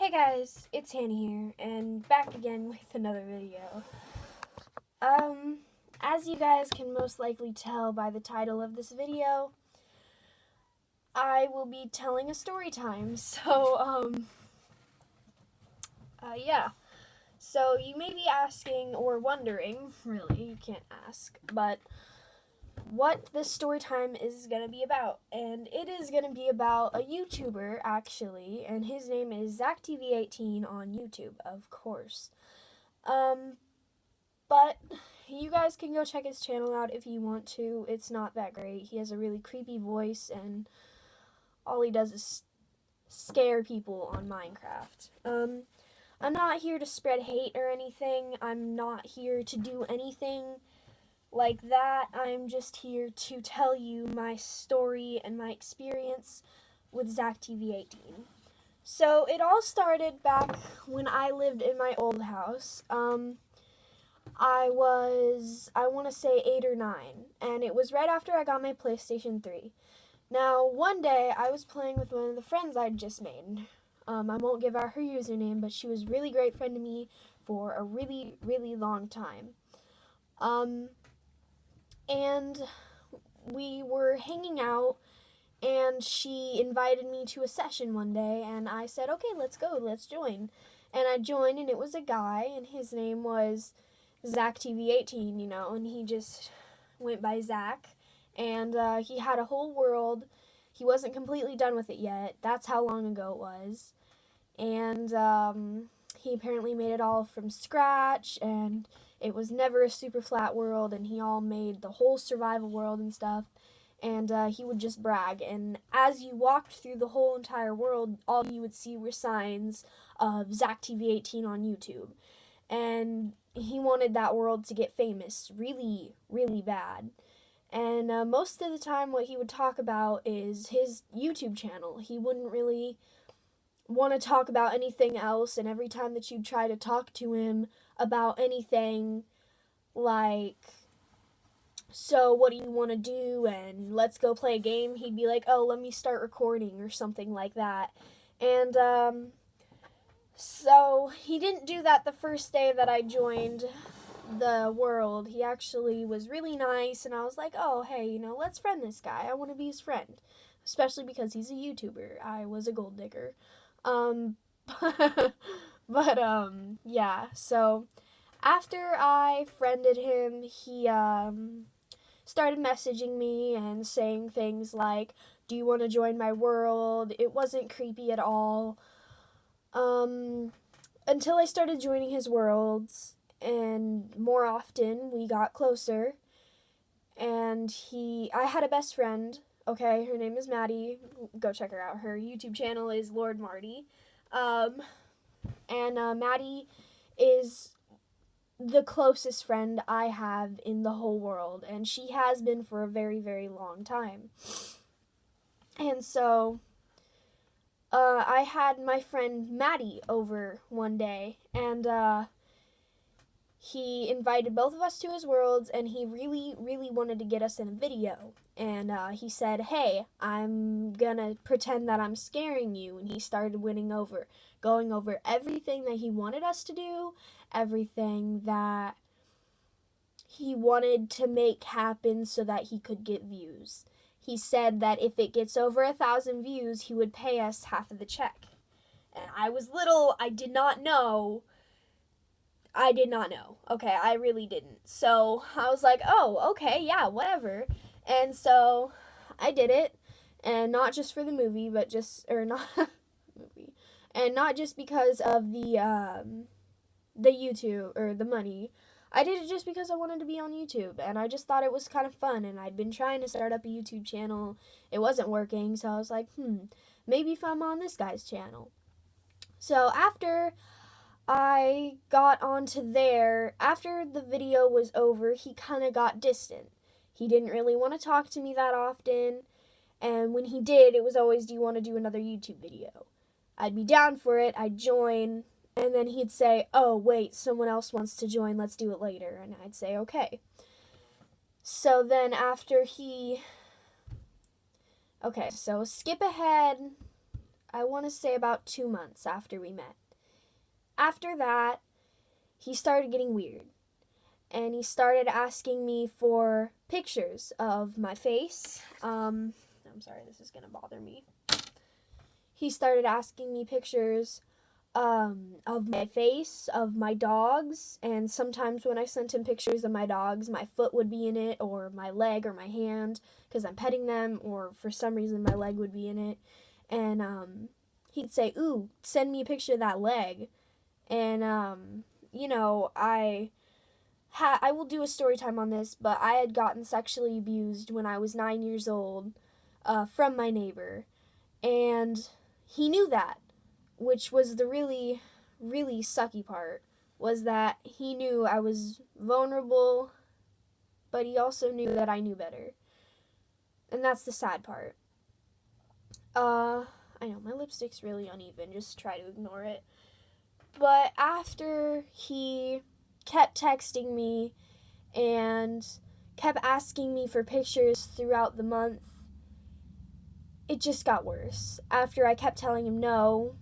Hey guys, it's Hannah here, and back again with another video. As you guys can most likely tell by the title of this video, I will be telling a story time. Yeah. So you may be asking or wondering, really, you can't ask, but what this story time is going to be about. And it is going to be about a YouTuber, actually, and his name is zachTV18 on YouTube, of course. But you guys can go check his channel out if you want to. It's not that great. He has a really creepy voice, and all he does is scare people on Minecraft. I'm not here to spread hate or anything. I'm not here to do anything like that. I'm just here to tell you my story and my experience with zachTV18. So it all started back when I lived in my old house. I want to say 8 or 9, and it was right after I got my PlayStation 3. Now, one day, I was playing with one of the friends I'd just made. I won't give out her username, but she was a really great friend to me for a really, really long time. And we were hanging out, and she invited me to a session one day, and I said, okay, let's go, let's join. And I joined, and it was a guy, and his name was zachTV18, and he just went by Zach, and he had a whole world. He wasn't completely done with it yet. That's how long ago it was. And he apparently made it all from scratch, and it was never a super flat world, and he all made the whole survival world and stuff, and he would just brag. And as you walked through the whole entire world, all you would see were signs of zachTV18 on YouTube. And he wanted that world to get famous really, really bad. And most of the time what he would talk about is his YouTube channel. He wouldn't really want to talk about anything else, and every time that you'd try to talk to him about anything like, so what do you want to do, and let's go play a game, he'd be like, oh, let me start recording, or something like that. And so he didn't do that the first day that I joined the world. He actually was really nice, and I was like, oh, hey, let's friend this guy. I want to be his friend, especially because he's a YouTuber. I was a gold digger. Yeah, so after I friended him, he started messaging me and saying things like, do you want to join my world? It wasn't creepy at all. Until I started joining his worlds, and more often we got closer, and I had a best friend, okay, her name is Maddie, go check her out, her YouTube channel is Lord Marty, Maddie is the closest friend I have in the whole world, and she has been for a very, very long time. And so I had my friend Maddie over one day, and he invited both of us to his worlds, and he really, really wanted to get us in a video. And he said, hey, I'm gonna pretend that I'm scaring you. And he started going over everything that he wanted us to do, everything that he wanted to make happen so that he could get views. He said that if it gets over 1,000 views, he would pay us half of the check. And I was little, I did not know. Okay, I really didn't. So I was like, oh, okay, yeah, whatever. And so I did it, and not just for the movie, but not just because of the YouTube or the money. I did it just because I wanted to be on YouTube, and I just thought it was kind of fun, and I'd been trying to start up a YouTube channel. It wasn't working, so I was like, maybe if I'm on this guy's channel. So after I got onto there, after the video was over, he kind of got distant. He didn't really want to talk to me that often, and when he did, it was always, do you want to do another YouTube video? I'd be down for it, I'd join, and then he'd say, oh, wait, someone else wants to join, let's do it later. And I'd say, okay. So then after okay, so skip ahead I want to say about 2 months after we met. After that, he started getting weird. And he started asking me for pictures of my face. I'm sorry, this is going to bother me. He started asking me pictures of my face, of my dogs, and sometimes when I sent him pictures of my dogs, my foot would be in it, or my leg, or my hand, because I'm petting them, or for some reason my leg would be in it. And he'd say, "Ooh, send me a picture of that leg." And you know, I will do a story time on this, but I had gotten sexually abused when I was 9 years old from my neighbor, and he knew that, which was the really, really sucky part, was that he knew I was vulnerable, but he also knew that I knew better, and that's the sad part. I know, my lipstick's really uneven, just try to ignore it. But after he kept texting me and kept asking me for pictures throughout the month, it just got worse. After I kept telling him no.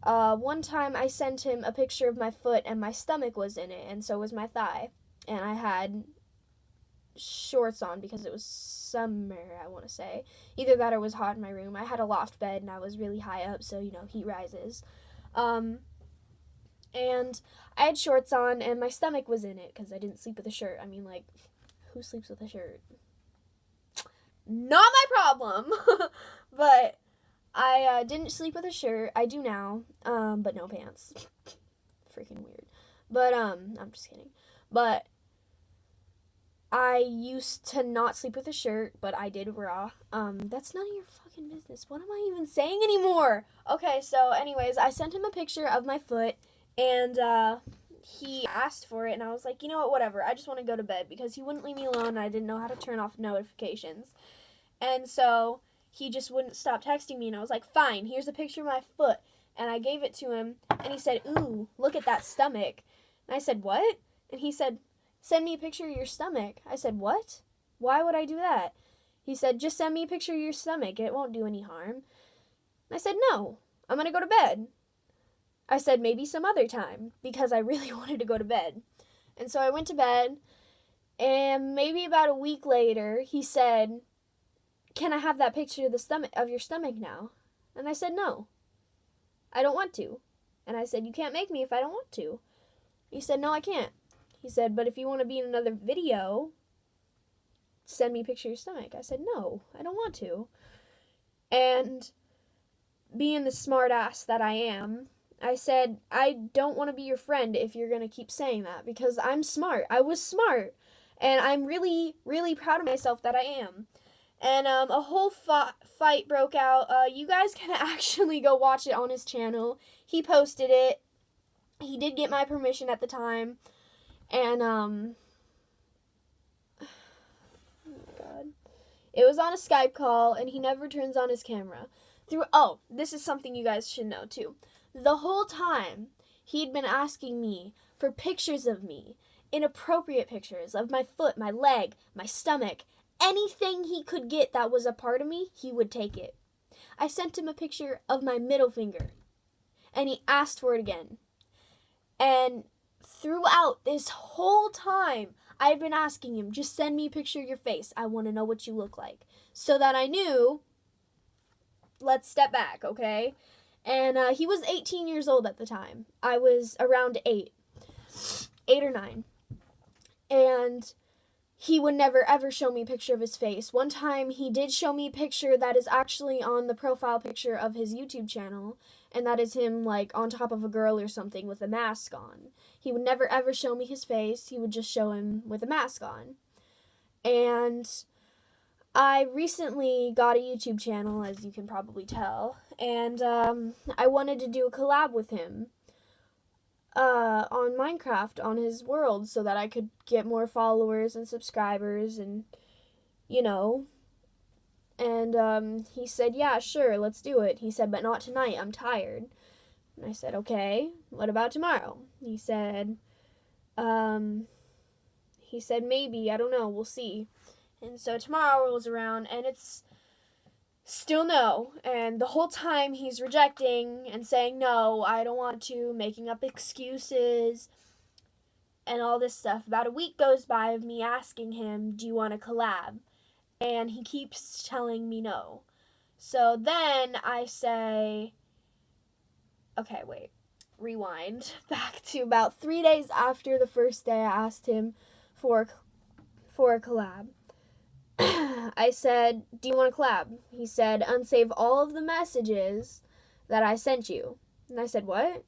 One time I sent him a picture of my foot and my stomach was in it, and so was my thigh. And I had shorts on because it was summer, I want to say. Either that or it was hot in my room. I had a loft bed and I was really high up, so, you know, heat rises. And I had shorts on and my stomach was in it because I didn't sleep with a shirt. I mean, like, who sleeps with a shirt? Not my problem. But I didn't sleep with a shirt. I do now, but no pants. Freaking weird. But, I'm just kidding. But I used to not sleep with a shirt, but I did raw. That's none of your fucking business. What am I even saying anymore? Okay, so anyways, I sent him a picture of my foot, and he asked for it, and I was like, you know what, whatever. I just want to go to bed because he wouldn't leave me alone, and I didn't know how to turn off notifications. And so he just wouldn't stop texting me, and I was like, fine, here's a picture of my foot. And I gave it to him, and he said, ooh, look at that stomach. And I said, what? And he said, send me a picture of your stomach. I said, what? Why would I do that? He said, just send me a picture of your stomach. It won't do any harm. I said, no, I'm going to go to bed. I said, maybe some other time, because I really wanted to go to bed. And so I went to bed, and maybe about a week later, he said, can I have that picture of your stomach now? And I said, no, I don't want to. And I said, you can't make me if I don't want to. He said, no, I can't. He said, but if you want to be in another video, send me a picture of your stomach. I said, no, I don't want to. And being the smart ass that I am, I said, I don't want to be your friend if you're going to keep saying that, because I'm smart. I was smart. And I'm really, really proud of myself that I am. And a whole fight broke out. You guys can actually go watch it on his channel. He posted it. He did get my permission at the time. And, oh my God. It was on a Skype call, and he never turns on his camera. This is something you guys should know, too. The whole time, he'd been asking me for pictures of me, inappropriate pictures of my foot, my leg, my stomach. Anything he could get that was a part of me, he would take it. I sent him a picture of my middle finger, and he asked for it again. And throughout this whole time, I've been asking him, just send me a picture of your face. I want to know what you look like. So that I knew, let's step back, okay? And he was 18 years old at the time. I was around 8 or 9. And he would never ever show me a picture of his face. One time he did show me a picture that is actually on the profile picture of his YouTube channel, and that is him like on top of a girl or something with a mask on. He would never ever show me his face. He would just show him with a mask on. And I recently got a YouTube channel, as you can probably tell, and I wanted to do a collab with him on Minecraft, on his world, so that I could get more followers and subscribers and, you know. And he said, yeah, sure, let's do it. He said, but not tonight, I'm tired. And I said, okay, what about tomorrow? He said, maybe, I don't know, we'll see. And so tomorrow rolls around, and it's still no. And the whole time he's rejecting and saying, no, I don't want to, making up excuses and all this stuff. About a week goes by of me asking him, do you want to collab? And he keeps telling me no. So then I say, okay, wait, rewind back to about 3 days after the first day I asked him for a collab. I said, do you want to collab? He said, unsave all of the messages that I sent you. And I said, what?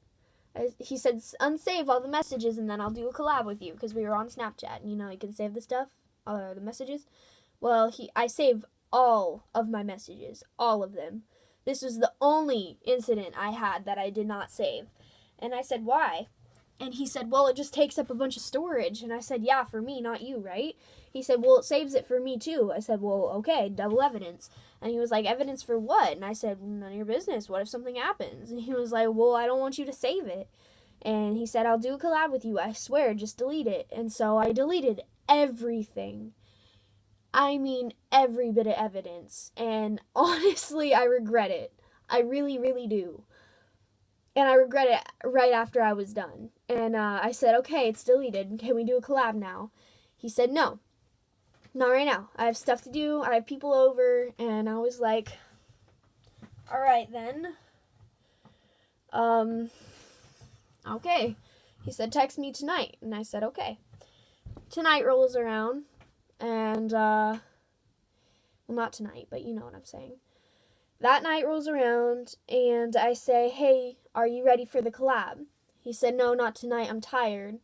He said, unsave all the messages and then I'll do a collab with you, because we were on Snapchat and you can save the stuff, the messages. Well, I saved all of my messages, all of them. This was the only incident I had that I did not save. And I said, why? And he said, well, it just takes up a bunch of storage. And I said, yeah, for me, not you, right? He said, well, it saves it for me too. I said, well, okay, double evidence. And he was like, evidence for what? And I said, none of your business. What if something happens? And he was like, well, I don't want you to save it. And he said, I'll do a collab with you. I swear, just delete it. And so I deleted everything. I mean, every bit of evidence. And honestly, I regret it. I really, really do. And I regret it right after I was done. And I said, okay, it's deleted. Can we do a collab now? He said, no. Not right now. I have stuff to do. I have people over. And I was like, all right then. Okay. He said, text me tonight. And I said, okay. Tonight rolls around. And, well, not tonight, but you know what I'm saying. That night rolls around, and I say, hey, are you ready for the collab? He said, no, not tonight, I'm tired.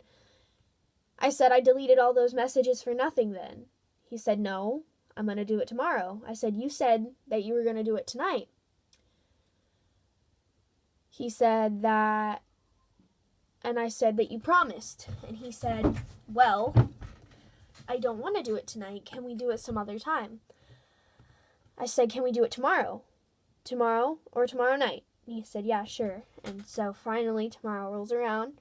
I said, I deleted all those messages for nothing then. He said, no, I'm going to do it tomorrow. I said, you said that you were going to do it tonight. He said that, and I said that you promised. And he said, well, I don't want to do it tonight. Can we do it some other time? I said, can we do it tomorrow? Tomorrow or tomorrow night? And he said, yeah, sure. And so finally tomorrow rolls around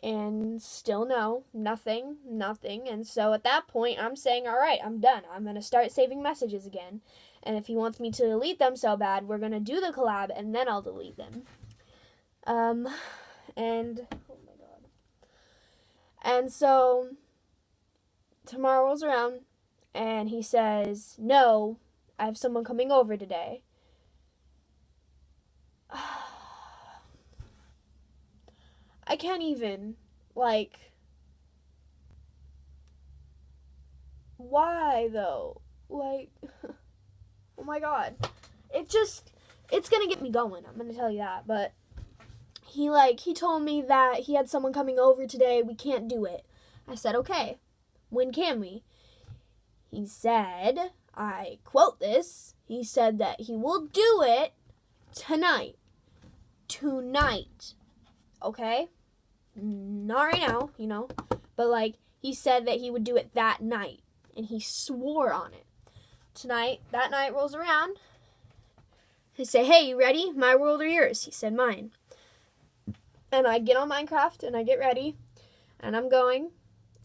and still no, nothing. And so at that point I'm saying, all right, I'm done. I'm going to start saving messages again. And if he wants me to delete them so bad, we're going to do the collab and then I'll delete them. And oh my God. And so tomorrow rolls around and he says, no, I have someone coming over today. I can't even, why though? Oh my God. It's gonna get me going, I'm gonna tell you that, but he told me that he had someone coming over today, we can't do it. I said, okay, when can we? He said, I quote this, he said that he will do it tonight. Okay? Not right now, but he said that he would do it that night, and he swore on it. That night rolls around. I say, hey, you ready? My world or yours? He said, mine. And I get on Minecraft, and I get ready, and I'm going,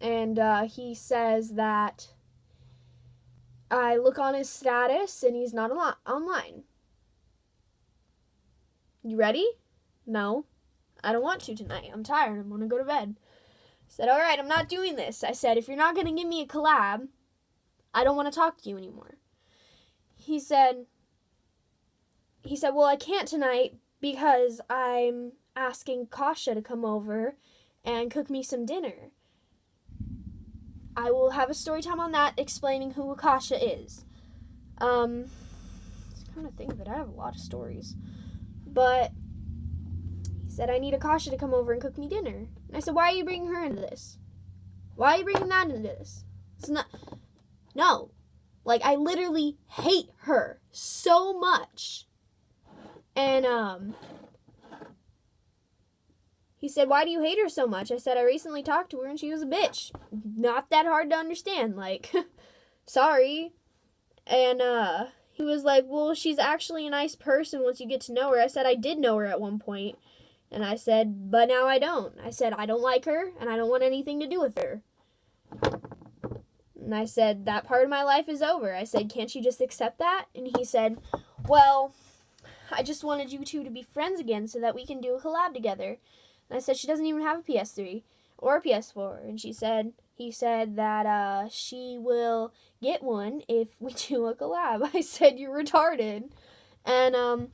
and he says that I look on his status, and he's not online. You ready? No, I don't want to tonight. I'm tired. I'm going to go to bed. I said, all right, I'm not doing this. I said, if you're not going to give me a collab, I don't want to talk to you anymore. He said, well, I can't tonight because I'm asking Kasha to come over and cook me some dinner. I will have a story time on that explaining who Kasha is. It's kind of think that I have a lot of stories. But he said, I need Akasha to come over and cook me dinner. And I said, why are you bringing her into this? Why are you bringing that into this? It's not... No. I literally hate her so much. And, he said, why do you hate her so much? I said, I recently talked to her and she was a bitch. Not that hard to understand. Sorry. And, he was like, well, she's actually a nice person once you get to know her. I said, I did know her at one point. And I said, but now I don't. I said, I don't like her, and I don't want anything to do with her. And I said, that part of my life is over. I said, can't you just accept that? And he said, well, I just wanted you two to be friends again so that we can do a collab together. And I said, she doesn't even have a PS3 or a PS4. And he said that she will get one if we do a collab. I said, you're retarded. And,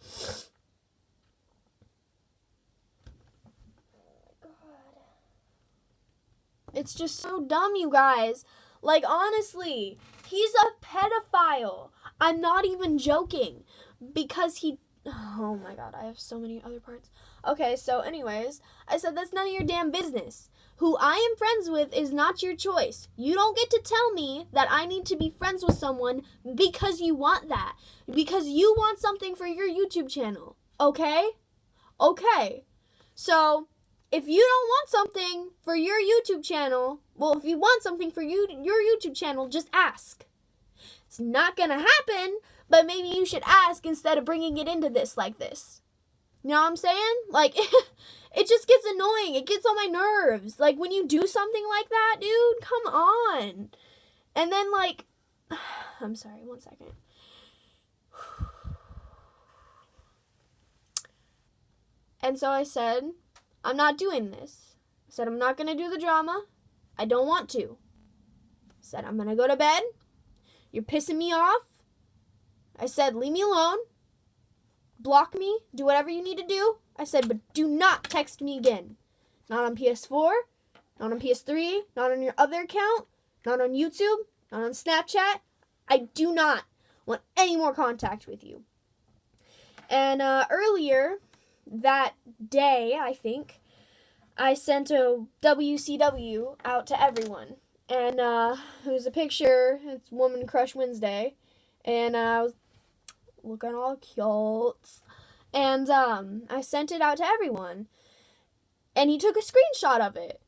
it's just so dumb, you guys. Like, honestly, he's a pedophile. I'm not even joking. Because oh my god, I have so many other parts. Okay, so anyways, I said that's none of your damn business. Who I am friends with is not your choice. You don't get to tell me that I need to be friends with someone because you want that. Because you want something for your YouTube channel. Okay? Okay. So, if you don't want something for your YouTube channel, well, if you want something for your YouTube channel, just ask. It's not gonna happen, but maybe you should ask instead of bringing it into this like this. You know what I'm saying? Like, it just gets annoying. It gets on my nerves. Like, when you do something like that, dude, come on. And then, like, I'm sorry, 1 second. And so I said, I'm not doing this. I said, I'm not going to do the drama. I don't want to. I said, I'm going to go to bed. You're pissing me off. I said, leave me alone. Block me. Do whatever you need to do. I said, but do not text me again. Not on PS4. Not on PS3. Not on your other account. Not on YouTube. Not on Snapchat. I do not want any more contact with you. And earlier that day, I think, I sent a WCW out to everyone. And it was a picture. It's Woman Crush Wednesday. And I was looking all cute. And I sent it out to everyone. And he took a screenshot of it.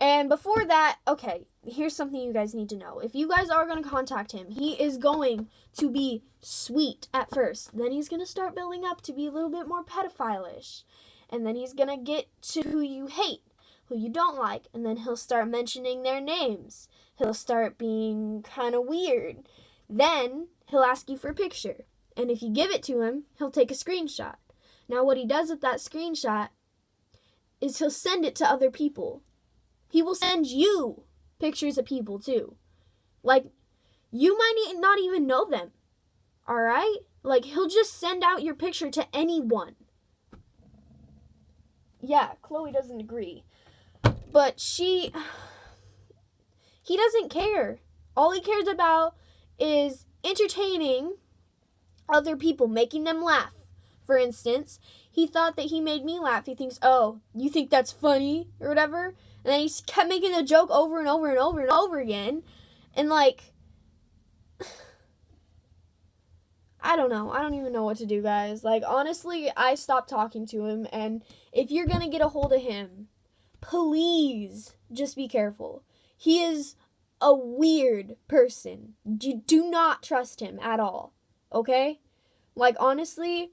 And before that, okay, here's something you guys need to know. If you guys are going to contact him, he is going to be sweet at first. Then he's going to start building up to be a little bit more pedophile-ish. And then he's going to get to who you hate, who you don't like. And then he'll start mentioning their names. He'll start being kind of weird. Then he'll ask you for a picture. And if you give it to him, he'll take a screenshot. Now what he does with that screenshot is he'll send it to other people. He will send you pictures of people too. Like, you might not even know them. Alright? Like, he'll just send out your picture to anyone. Yeah, Chloe doesn't agree. But he doesn't care. All he cares about is entertaining other people, making them laugh. For instance, he thought that he made me laugh. He thinks, oh, you think that's funny or whatever? And then he kept making the joke over and over and over and over again. And like, I don't know. I don't even know what to do, guys. Like, honestly, I stopped talking to him. And if you're going to get a hold of him, please just be careful. He is a weird person. You do not trust him at all. Okay? Like, honestly,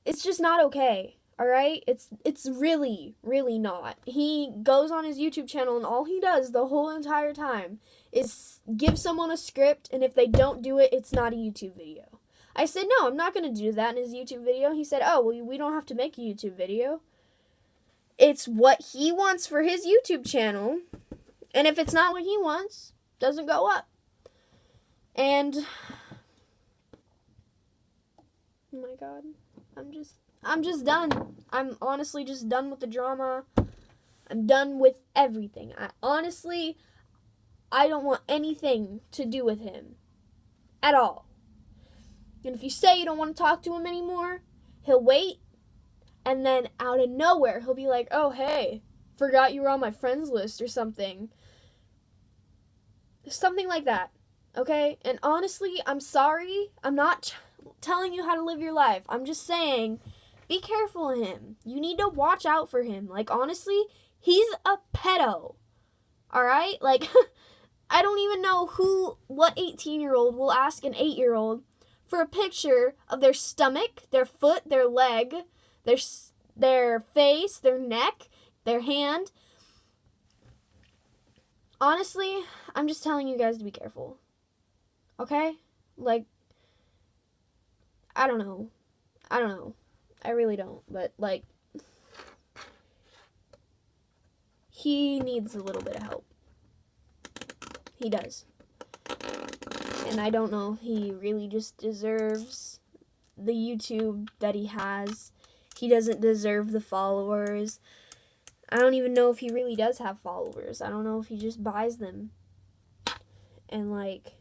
it's just not okay. Alright? It's really, really not. He goes on his YouTube channel and all he does the whole entire time is give someone a script, and if they don't do it, it's not a YouTube video. I said, no, I'm not going to do that in his YouTube video. He said, oh, well, we don't have to make a YouTube video. It's what he wants for his YouTube channel, and if it's not what he wants, it doesn't go up. And, oh my god, I'm just done. I'm honestly just done with the drama. I'm done with everything. I don't want anything to do with him at all. And if you say you don't want to talk to him anymore, he'll wait, and then out of nowhere, he'll be like, oh, hey, forgot you were on my friends list or something. Something like that, okay? And honestly, I'm sorry. I'm not telling you how to live your life. I'm just saying, be careful of him. You need to watch out for him. Like, honestly, he's a pedo. Alright? Like, I don't even know what 18-year-old will ask an 8-year-old for a picture of their stomach, their foot, their leg, their face, their neck, their hand. honestly, I'm just telling you guys to be careful. Okay? Like, I don't know. I really don't. But, like, he needs a little bit of help. He does. And I don't know if he really just deserves the YouTube that he has. He doesn't deserve the followers. I don't even know if he really does have followers. I don't know if he just buys them. And, like,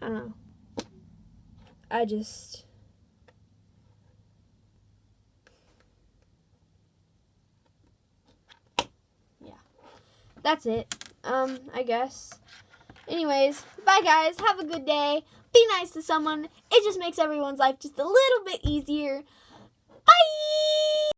I don't know. I just... yeah. That's it. I guess. Anyways, bye guys. Have a good day. Be nice to someone. It just makes everyone's life just a little bit easier.